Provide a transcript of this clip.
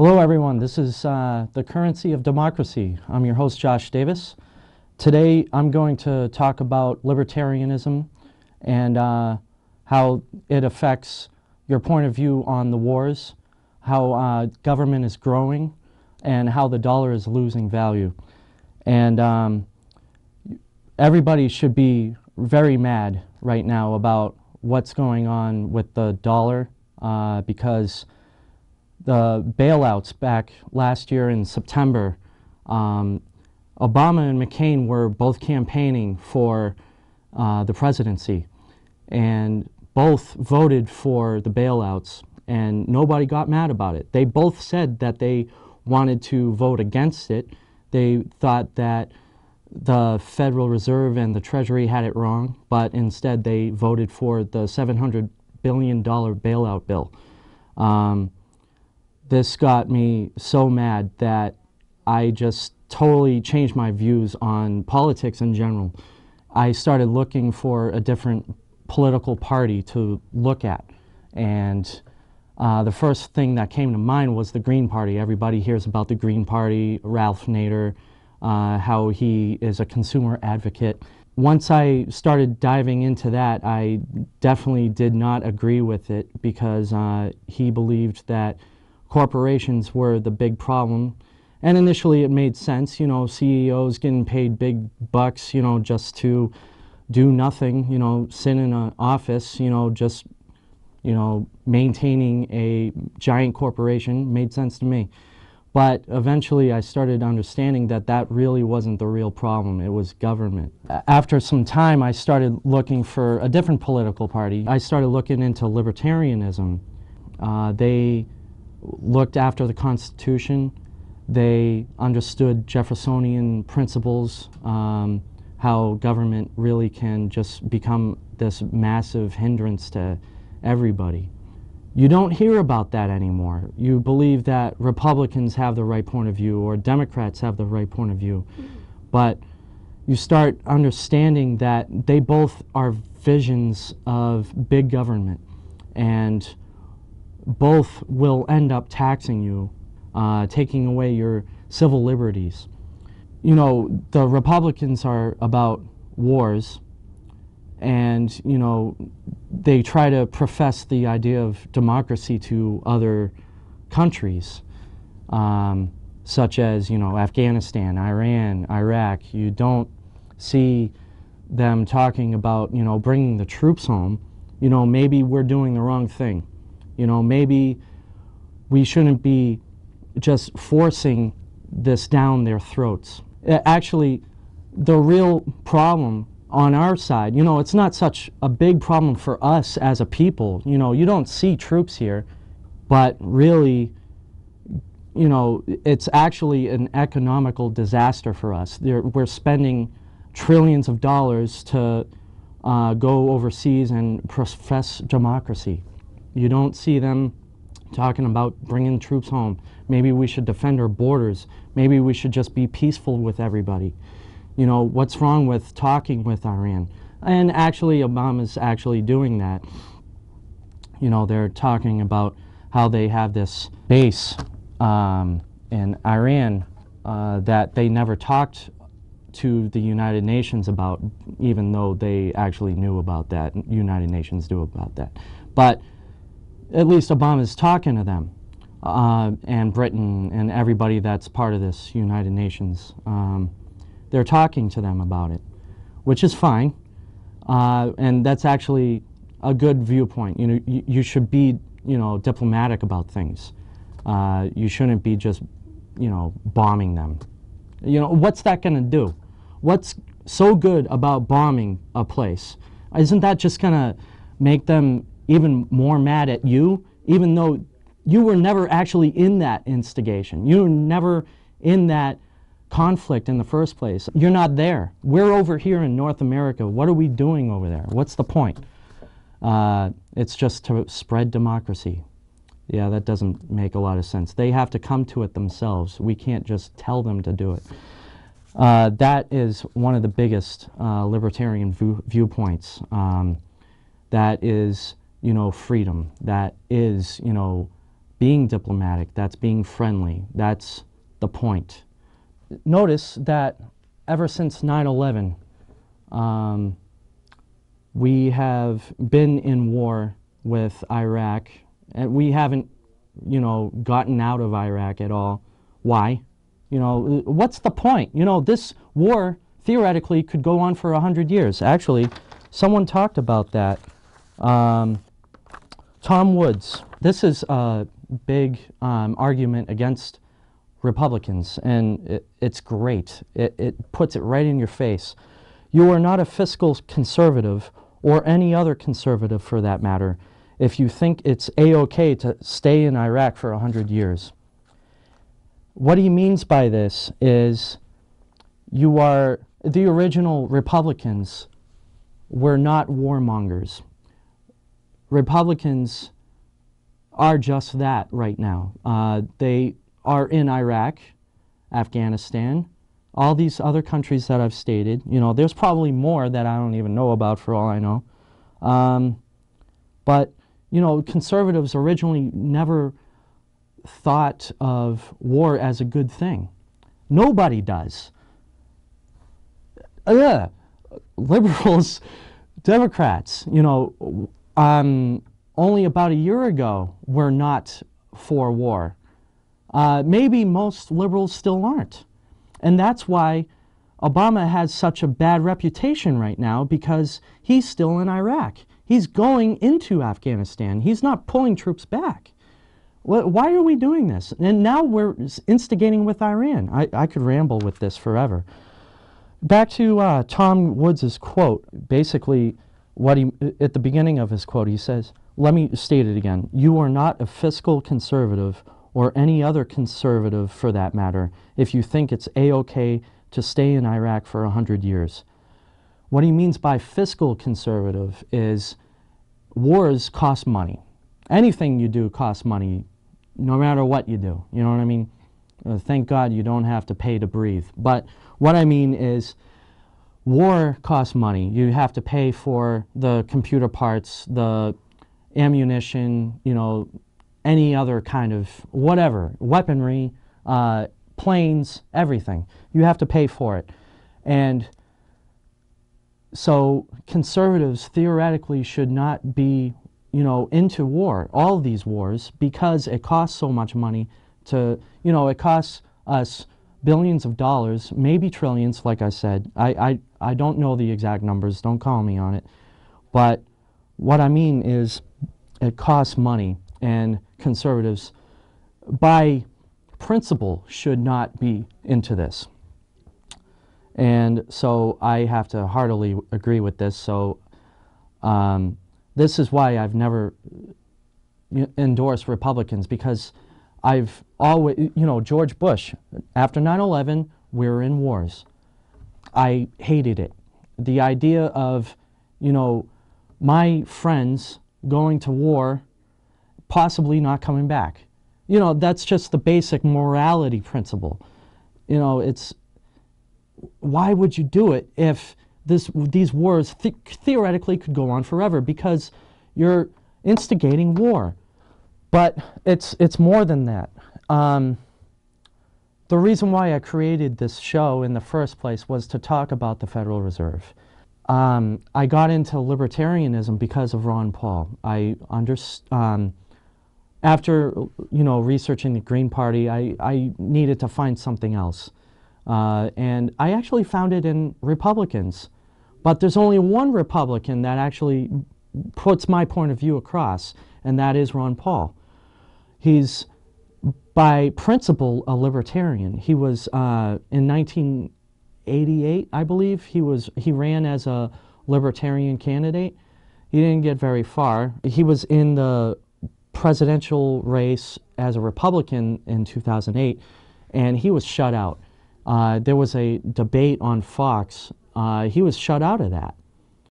Hello everyone, this is The Currency of Democracy. I'm your host Josh Davis. Today I'm going to talk about libertarianism and how it affects your point of view on the wars, how government is growing, and how the dollar is losing value. And everybody should be very mad right now about what's going on with the dollar because the bailouts back last year in September, Obama and McCain were both campaigning for the presidency, and both voted for the bailouts, and nobody got mad about it. They both said that they wanted to vote against it. They thought that the Federal Reserve and the Treasury had it wrong, but instead they voted for the $700 billion bailout bill. This got me so mad that I just totally changed my views on politics in general. I started looking for a different political party to look at, and the first thing that came to mind was the Green Party. Everybody hears about the Green Party, Ralph Nader, how he is a consumer advocate. Once I started diving into that, I definitely did not agree with it because he believed that corporations were the big problem. And initially it made sense, you know, CEOs getting paid big bucks, you know, just to do nothing, you know, sit in an office, you know, just, you know, maintaining a giant corporation made sense to me. But eventually I started understanding that that really wasn't the real problem. It was government. After some time, I started looking for a different political party. I started looking into libertarianism. They looked after the Constitution. They understood Jeffersonian principles, how government really can just become this massive hindrance to everybody. You don't hear about that anymore. You believe that Republicans have the right point of view or Democrats have the right point of view. But you start understanding that they both are visions of big government, and both will end up taxing you, taking away your civil liberties. You know, the Republicans are about wars, and, you know, they try to profess the idea of democracy to other countries, such as, you know, Afghanistan, Iran, Iraq. You don't see them talking about, you know, bringing the troops home. You know, maybe we're doing the wrong thing. You know, maybe we shouldn't be just forcing this down their throats. Actually, the real problem on our side, you know, it's not such a big problem for us as a people. You know, you don't see troops here, but really, you know, it's actually an economical disaster for us. We're spending trillions of dollars to go overseas and profess democracy. You don't see them talking about bringing troops home. Maybe we should defend our borders. Maybe we should just be peaceful with everybody. You know, what's wrong with talking with Iran? And actually, Obama's actually doing that. You know, they're talking about how they have this base in Iran that they never talked to the United Nations about, even though they actually knew about that. United Nations knew about that. But at least Obama's talking to them, and Britain and everybody that's part of this United Nations. They're talking to them about it, which is fine, and that's actually a good viewpoint. You know, you should be, you know, diplomatic about things. You shouldn't be just, you know, bombing them. You know, what's that going to do? What's so good about bombing a place? Isn't that just going to make them even more mad at you, even though you were never actually in that instigation? You were never in that conflict in the first place. You're not there. We're over here in North America. What are we doing over there? What's the point? It's just to spread democracy. Yeah, that doesn't make a lot of sense. They have to come to it themselves. We can't just tell them to do it. That is one of the biggest libertarian viewpoints. That is, you know, freedom. That is, you know, being diplomatic, that's being friendly. That's the point. Notice that ever since 9/11, we have been in war with Iraq, and we haven't, gotten out of Iraq at all. Why? What's the point? This war theoretically could go on for 100 years. Actually, someone talked about that. Tom Woods. This is a big argument against Republicans, and it's great. It puts it right in your face. You are not a fiscal conservative, or any other conservative for that matter, if you think it's A-OK to stay in Iraq for 100 years. What he means by this is the original Republicans were not warmongers. Republicans are just that right now. They are in Iraq, Afghanistan, all these other countries that I've stated. There's probably more that I don't even know about for all I know. But, conservatives originally never thought of war as a good thing. Nobody does. Liberals, Democrats, only about a year ago were not for war. Maybe most liberals still aren't. And that's why Obama has such a bad reputation right now, because he's still in Iraq. He's going into Afghanistan. He's not pulling troops back. Why are we doing this? And now we're instigating with Iran. I could ramble with this forever. Back to Tom Woods' quote. Basically, at the beginning of his quote, he says, let me state it again. You are not a fiscal conservative, or any other conservative for that matter, if you think it's A-OK to stay in Iraq for 100 years. What he means by fiscal conservative is wars cost money. Anything you do costs money, no matter what you do. You know what I mean? Thank God you don't have to pay to breathe. But what I mean is war costs money. You have to pay for the computer parts, the ammunition, any other kind of whatever, weaponry, planes, everything. You have to pay for it. And so conservatives theoretically should not be, into war, all these wars, because it costs so much money to, it costs us billions of dollars, maybe trillions, like I said. I don't know the exact numbers, don't call me on it. But what I mean is it costs money, and conservatives, by principle, should not be into this. And so I have to heartily agree with this. So this is why I've never endorsed Republicans, because I've always, George Bush, after 9/11, we were in wars. I hated it. The idea of, my friends going to war, possibly not coming back. That's just the basic morality principle. It's, why would you do it if these wars theoretically could go on forever? Because you're instigating war. But it's more than that. The reason why I created this show in the first place was to talk about the Federal Reserve. I got into libertarianism because of Ron Paul. After researching the Green Party, I needed to find something else. And I actually found it in Republicans. But there's only one Republican that actually puts my point of view across, and that is Ron Paul. He's, by principle, a libertarian. He was, in 1988, I believe, he ran as a libertarian candidate. He didn't get very far. He was in the presidential race as a Republican in 2008, and he was shut out. There was a debate on Fox. He was shut out of that.